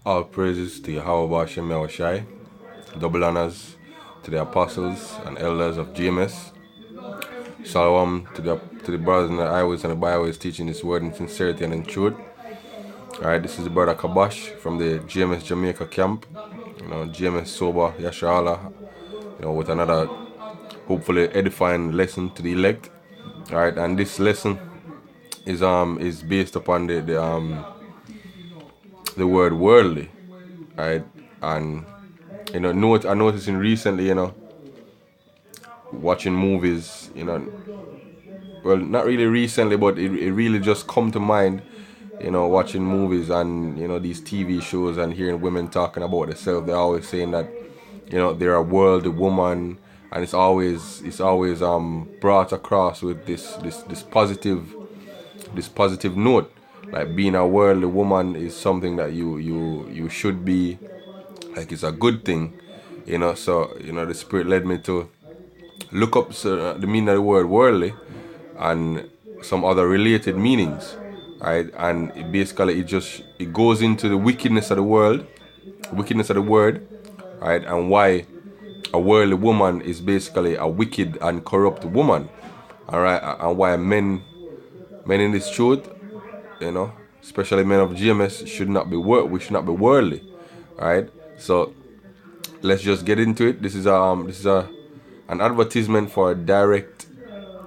All praises to Yahweh Bashem Yahushai. Double honors to the apostles and elders of GMS. Shalom to the brothers in the highways and the byways teaching this word in sincerity and in truth. Alright, this is the brother Kabash from the GMS Jamaica camp. GMS Sober Yasharala, with another hopefully edifying lesson to the elect. Alright, and this lesson is based upon the word worldly. Right? And I noticing recently, watching movies, well, not really recently, but it really just come to mind, watching movies and, these TV shows and hearing women talking about themselves. They're always saying that, they're a worldly woman, and it's always brought across with this positive note. Like being a worldly woman is something that you should be, like it's a good thing, so the Spirit led me to look up the meaning of the word worldly and some other related meanings, right? And it goes into the wickedness of the word, right? And why a worldly woman is basically a wicked and corrupt woman, all right? And why men in this truth, especially men of GMS, we should not be worldly, right? So let's just get into it. This is an advertisement for Direct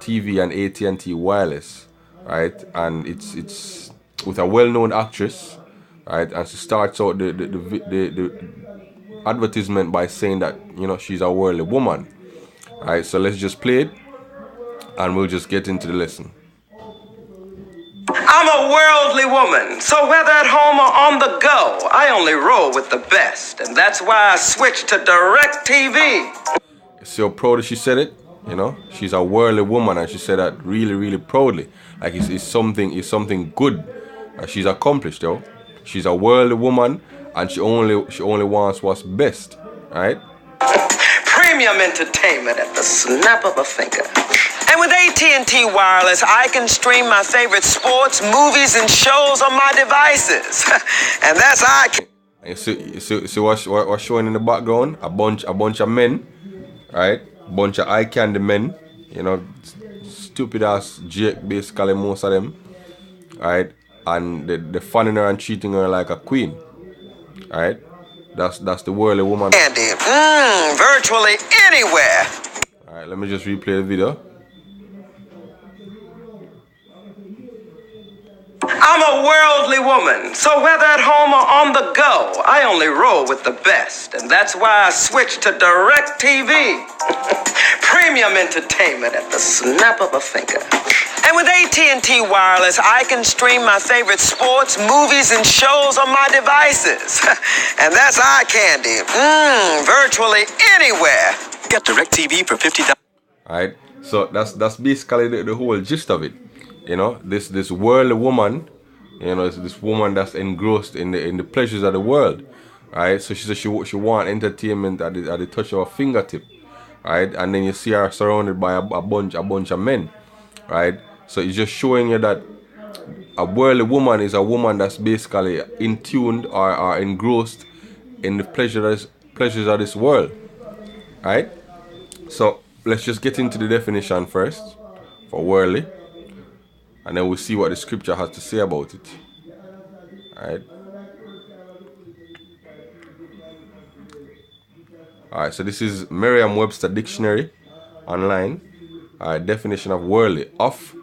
TV and AT&T Wireless, right? And it's with a well-known actress, right? And she starts out the advertisement by saying that she's a worldly woman, right? So let's just play it, and we'll just get into the lesson. I'm a worldly woman, so whether at home or on the go, I only roll with the best, and that's why I switched to Direct TV. See how proud she said it? She's a worldly woman, and she said that really, really proudly. Like it's something good that she's accomplished, yo. She's a worldly woman, and she only wants what's best, right? Premium entertainment at the snap of a finger. And with AT&T Wireless, I can stream my favorite sports, movies, and shows on my devices. And that's You see what's showing in the background? A bunch of men, right? Bunch of eye candy men, stupid ass Jake, basically most of them, right? And they're fanning her and treating her like a queen, right? That's the worldly woman. Candy, virtually anywhere. All right, let me just replay the video. I'm a worldly woman, so whether at home or on the go, I only roll with the best, and that's why I switched to Direct TV. Premium entertainment at the snap of a finger. And with AT&T Wireless, I can stream my favorite sports, movies, and shows on my devices. And that's eye candy, virtually anywhere. Get Direct TV for $50. All right, so that's basically the whole gist of it. This worldly woman, this woman that's engrossed in the pleasures of the world, right? So she said she want entertainment at the touch of her fingertip, right? And then you see her surrounded by a bunch of men, right? So it's just showing you that a worldly woman is a woman that's basically in tuned or engrossed in the pleasures of this world, right? So let's just get into the definition first for worldly, and then we'll see what the scripture has to say about it. Alright. Alright, so this is Merriam-Webster Dictionary online. Definition of worldly: of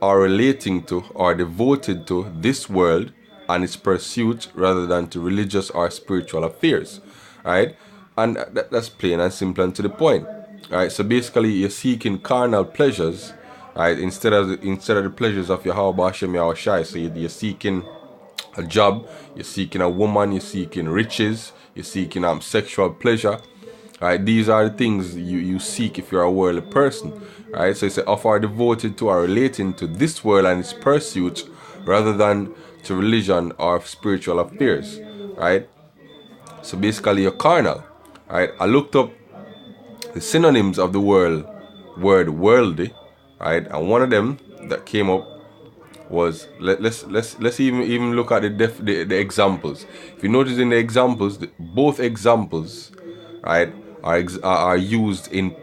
or relating to or devoted to this world and its pursuit rather than to religious or spiritual affairs. Alright? And that's plain and simple and to the point. Alright, so basically you're seeking carnal pleasures, right, instead of the pleasures of Yahweh Bashem Yahushai. So you're seeking a job, you're seeking a woman, you're seeking riches, you're seeking sexual pleasure. Right, these are the things you seek if you're a worldly person. Right, so it's of or devoted to or relating to this world and its pursuit rather than to religion or spiritual affairs. Right, so basically you're carnal. Right, I looked up the synonyms of the word worldly. Right, and one of them that came up was let's even look at the examples. If you notice in the examples, both examples, right, are used in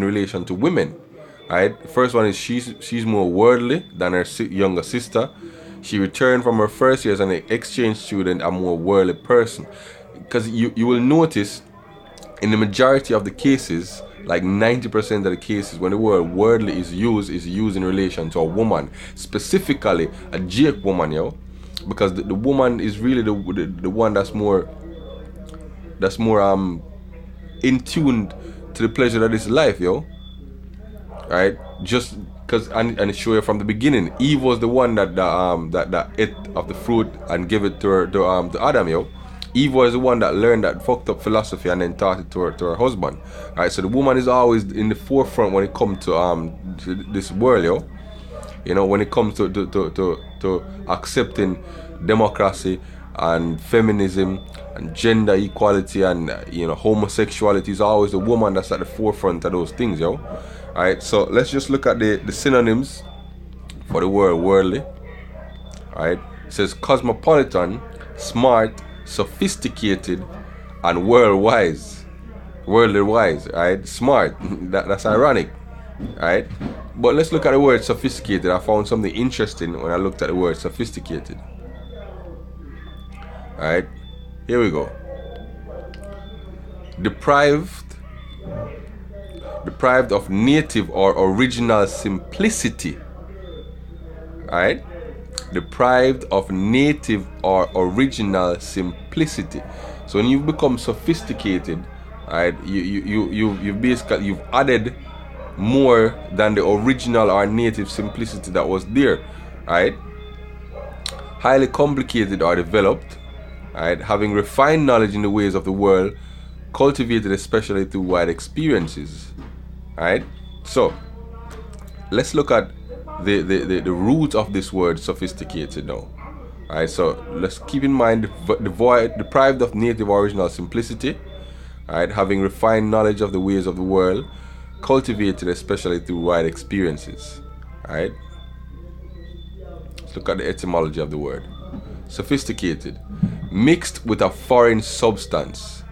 relation to women, right? The first one is she's more worldly than her younger sister. She returned from her first year as an exchange student, a more worldly person, because you will notice in the majority of the cases, like 90% of the cases, when the word worldly is used in relation to a woman, specifically a Jake woman, yo, because the woman is really the one that's more in tune to the pleasure that is life, yo, right? Just because and it show you from the beginning, Eve was the one that ate of the fruit and gave it to Adam, yo. Eve was the one that learned that fucked up philosophy and then taught it to her husband. Right, so the woman is always in the forefront when it comes to this world, yo. You know, when it comes to accepting democracy and feminism and gender equality and homosexuality, is always the woman that's at the forefront of those things, yo. Alright, so let's just look at the synonyms for the word worldly. Alright, it says cosmopolitan, smart, sophisticated, and worldly wise, right? Smart. That's ironic, right? But let's look at the word sophisticated. I found something interesting when I looked at the word sophisticated. Alright, here we go. Deprived of native or original simplicity. Alright? Deprived of native or original simplicity. So when you become sophisticated, right, you've added more than the original or native simplicity that was there, right? Highly complicated or developed, right? Having refined knowledge in the ways of the world, cultivated especially through wide experiences, right? So let's look at the root of this word sophisticated now. Alright, so let's keep in mind deprived of native original simplicity, alright, having refined knowledge of the ways of the world, cultivated especially through wide experiences. Alright, let's look at the etymology of the word. Sophisticated, mixed with a foreign substance,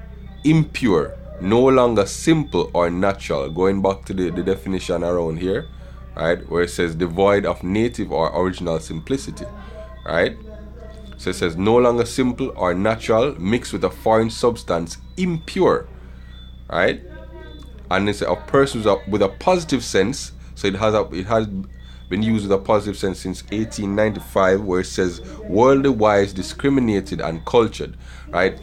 impure, no longer simple or natural. Going back to the definition around here, right, where it says devoid of native or original simplicity, right? So it says no longer simple or natural, mixed with a foreign substance, impure, right? And it's a person with a positive sense. So it has been used with a positive sense since 1895, where it says worldly wise, discriminated, and cultured, right?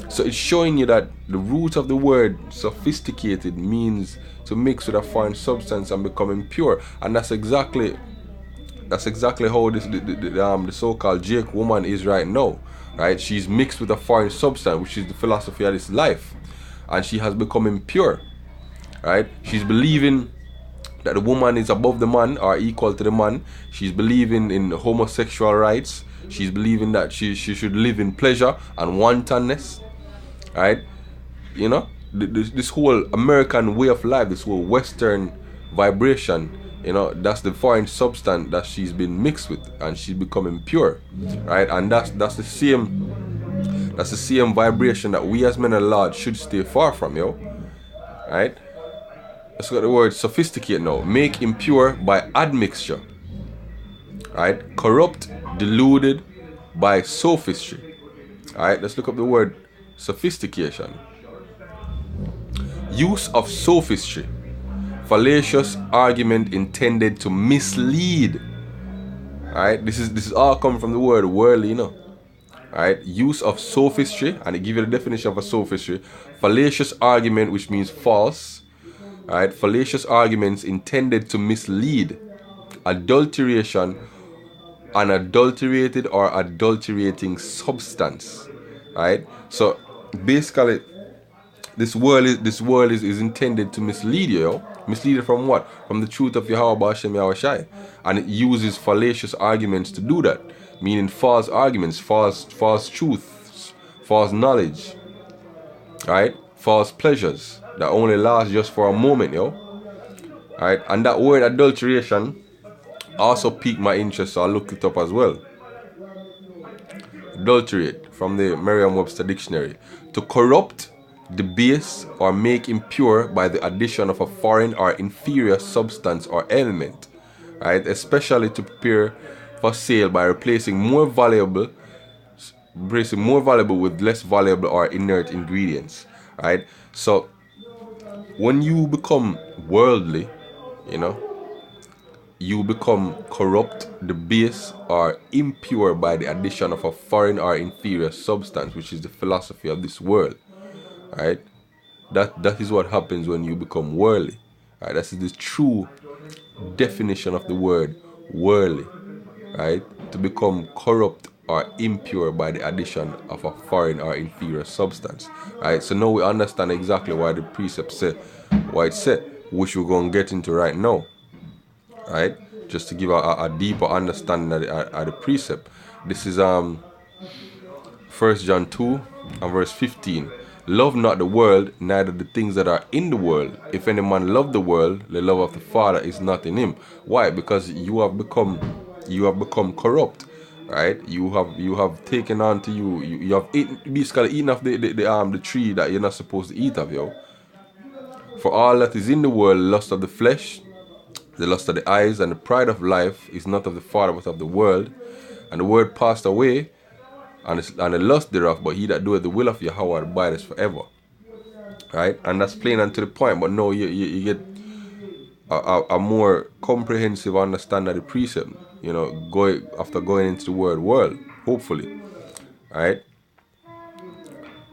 So it's showing you that the root of the word sophisticated means to mix with a foreign substance and become impure, and that's exactly how the so-called Jake woman is right now, right? She's mixed with a foreign substance, which is the philosophy of this life, and she has become impure, right? She's believing that the woman is above the man or equal to the man. She's believing in homosexual rights. She's believing that she should live in pleasure and wantonness, right? You know, this whole American way of life, this whole Western vibration, you know, that's the foreign substance that she's been mixed with, and she's become impure, right? And that's the same vibration that we as men of Lord should stay far from, yo. Right? Let's look at the word sophisticate now. Make impure by admixture. Right? Corrupt, deluded by sophistry. Alright, let's look up the word sophistication. Use of sophistry. Fallacious argument intended to mislead. Alright, this is all coming from the word worldly, you know. Alright, use of sophistry, and they give you the definition of a sophistry. Fallacious argument, which means false. Alright, fallacious arguments intended to mislead. Adulteration, unadulterated or adulterating substance. Right? So basically, this world is intended to mislead you, yo. Mislead you from what? From the truth of Yahweh Hashem Yahweh Shai. And it uses fallacious arguments to do that. Meaning false arguments, false truths, false knowledge. Right? False pleasures that only last just for a moment, yo. Right? And that word adulteration also piqued my interest, so I looked it up as well. Adulterate, from the Merriam-Webster dictionary: to corrupt, debase, or make impure by the addition of a foreign or inferior substance or element, right? Especially to prepare for sale by replacing more valuable with less valuable or inert ingredients, right? So when you become worldly, you become corrupt, debased, or impure by the addition of a foreign or inferior substance, which is the philosophy of this world, right? That is what happens when you become worldly, right? That is the true definition of the word worldly, right? To become corrupt or impure by the addition of a foreign or inferior substance, right? So now we understand exactly why the precept said what it said, which we're going to get into right now, right? Just to give a deeper understanding of the precept. This is 1 John 2 and verse 15. Love not the world, neither the things that are in the world. If any man love the world, the love of the Father is not in him. Why? Because you have become corrupt, right? You have taken on to you have basically eaten off the tree that you're not supposed to eat of, yo. For all that is in the world, lust of the flesh, the lust of the eyes, and the pride of life is not of the Father but of the world. And the world passed away, and the lust thereof, but he that doeth the will of Yahweh abideth forever. Right? And that's plain and to the point, but no, you get a more comprehensive understanding of the precept, going into the word world, hopefully. Alright?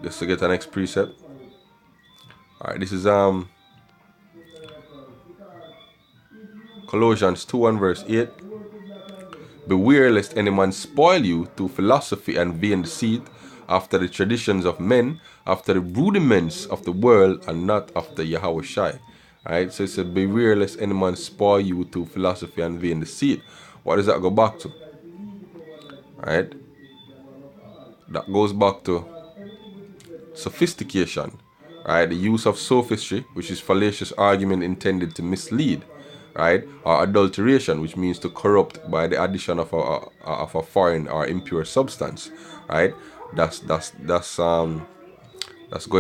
Just to get the next precept. Alright, this is Colossians 2 and verse 8. Beware lest any man spoil you through philosophy and vain deceit, after the traditions of men, after the rudiments of the world, and not after Yahweh Shai. Alright, so it said, beware lest any man spoil you through philosophy and vain deceit. What does that go back to? Alright, that goes back to sophistication. Right, the use of sophistry, which is fallacious argument intended to mislead, right, or adulteration, which means to corrupt by the addition of a foreign or impure substance, right? That's going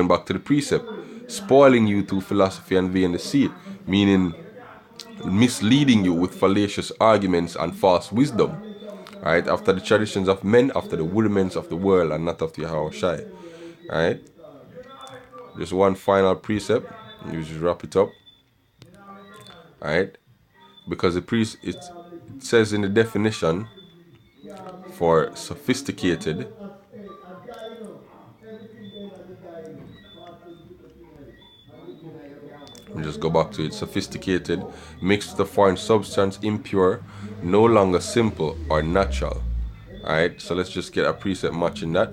back to the precept, spoiling you through philosophy and vain deceit, meaning misleading you with fallacious arguments and false wisdom, right? After the traditions of men, after the rudiments of the world, and not after Yahweh Shai, right? Just one final precept, you just wrap it up. Alright? Because it says in the definition for sophisticated, let me just go back to it. Sophisticated, mixed with a foreign substance, impure, no longer simple or natural. Alright, so let's just get a precept matching that.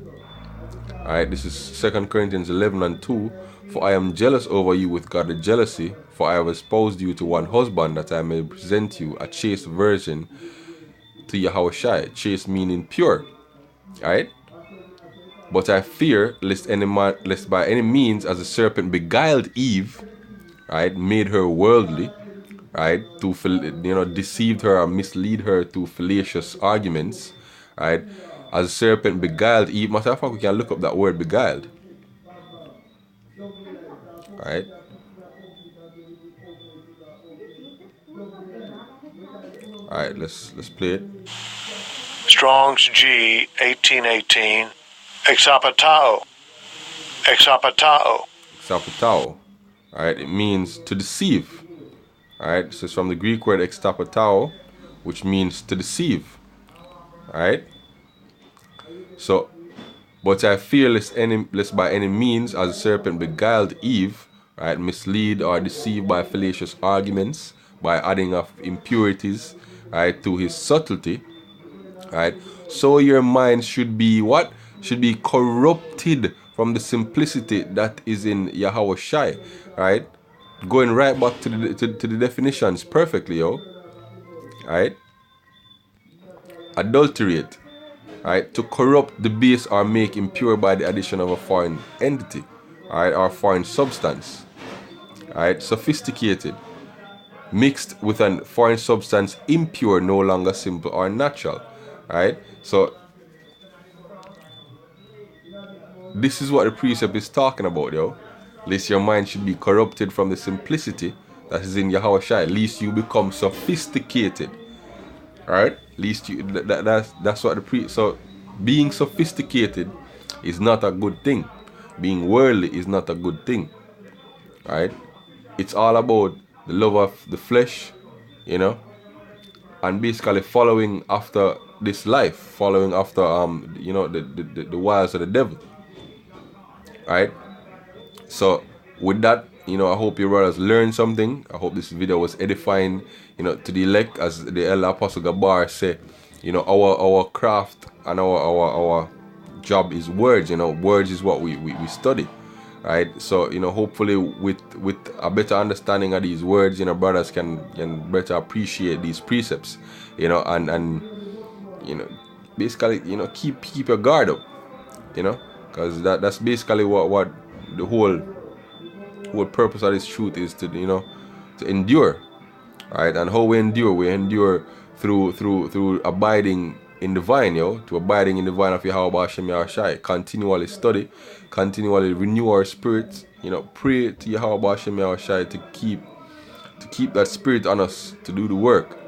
Alright, this is 2 Corinthians 11 and 2. For I am jealous over you with godly jealousy, for I have espoused you to one husband, that I may present you a chaste virgin to Yahweh Shai. Chaste meaning pure. Alright? But I fear lest by any means, as the serpent beguiled Eve, right, made her worldly, right, deceived her or mislead her through fallacious arguments, right? As the serpent beguiled Eve. Matter of fact, we can look up that word beguiled. Alright. Alright, let's play it. Strong's G 1818. Exapatao. Alright, it means to deceive. Alright, so it's from the Greek word extapatao, which means to deceive. Alright. So, but I fear lest by any means, as the serpent beguiled Eve, right, mislead or deceive by fallacious arguments, by adding of impurities, right, to his subtlety, right, so your mind should be what? Should be corrupted from the simplicity that is in Yahweh Shai, right? Going right back to the definitions perfectly, yo. Right? Adulterate. Right? To corrupt, debase, or make impure by the addition of a foreign entity, right, or foreign substance. Right? Sophisticated. mixed with a foreign substance, impure, no longer simple or natural. Right? So this is what the precept is talking about, yo. Lest your mind should be corrupted from the simplicity that is in Yahweh Shai, lest you become sophisticated. Right? Least you that's what so being sophisticated is not a good thing. Being worldly is not a good thing. Right? It's all about the love of the flesh, you know, and basically following after this life, following after you know, the wiles of the devil. Right? So with that, you know, I hope your brothers learned something. I hope this video was edifying, you know, to the elect, as the elder Apostle Gabar say. You know, our craft and our job is words. You know, words is what we study, right? So, you know, hopefully with a better understanding of these words, you know, brothers can better appreciate these precepts, you know, and you know, basically, you know, keep your guard up, you know, because that's basically what the whole purpose of this truth is, to, you know, to endure, right? And how we endure through abiding in the vine, yo, to abiding in the vine of Yahweh Hashem Yahushai. Continually study, continually renew our spirits, you know, pray to Yahweh Hashem Yahushai to keep that spirit on us to do the work,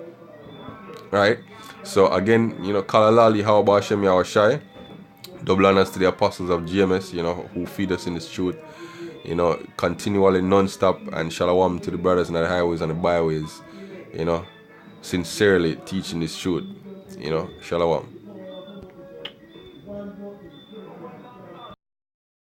right? So again, you know, Kalalal Yahweh Hashem Yahushai. Double honors to the apostles of GMS, you know, who feed us in this truth, you know, continually non-stop, and shalom to the brothers in the highways and the byways, you know, sincerely teaching this truth, you know, shalom.